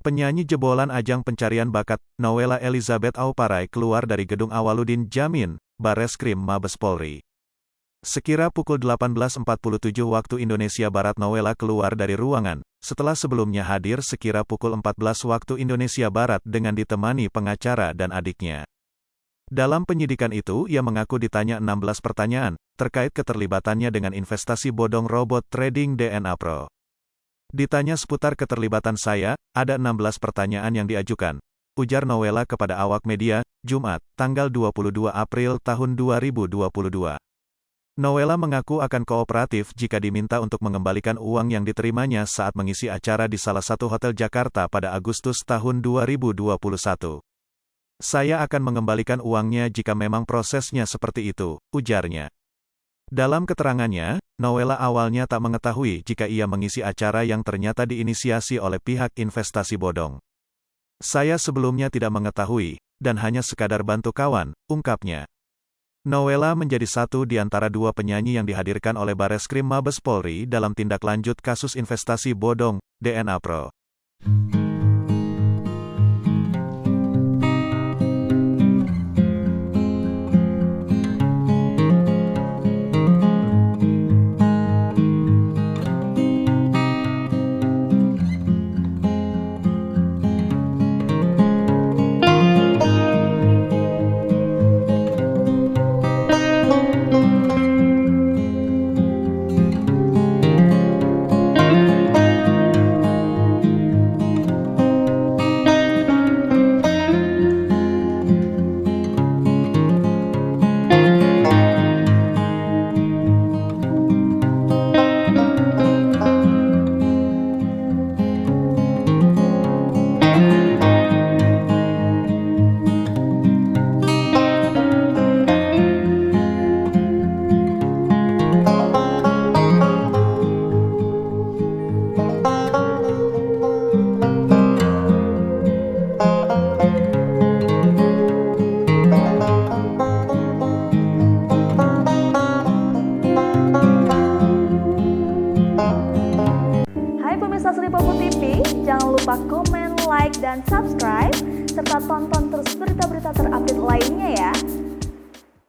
Penyanyi jebolan ajang pencarian bakat, Nowela Elizabeth Auparai keluar dari gedung Awaludin Djamin, Bareskrim Mabes Polri. Sekira pukul 18.47 waktu Indonesia Barat Nowela keluar dari ruangan, setelah sebelumnya hadir sekira pukul 14 waktu Indonesia Barat dengan ditemani pengacara dan adiknya. Dalam penyidikan itu, ia mengaku ditanya 16 pertanyaan, terkait keterlibatannya dengan investasi bodong robot trading DNA Pro. Ditanya seputar keterlibatan saya, ada 16 pertanyaan yang diajukan, ujar Nowela kepada awak media, Jumat, tanggal 22 April tahun 2022. Nowela mengaku akan kooperatif jika diminta untuk mengembalikan uang yang diterimanya saat mengisi acara di salah satu hotel Jakarta pada Agustus tahun 2021. Saya akan mengembalikan uangnya jika memang prosesnya seperti itu, ujarnya. Dalam keterangannya, Nowela awalnya tak mengetahui jika ia mengisi acara yang ternyata diinisiasi oleh pihak investasi bodong. Saya sebelumnya tidak mengetahui, dan hanya sekadar bantu kawan, ungkapnya. Nowela menjadi satu di antara dua penyanyi yang dihadirkan oleh Bareskrim Mabes Polri dalam tindak lanjut kasus investasi bodong, DNA Pro. Hai pemirsa Sri Popo TV, jangan lupa komen, like, dan subscribe, serta tonton terus berita-berita terupdate lainnya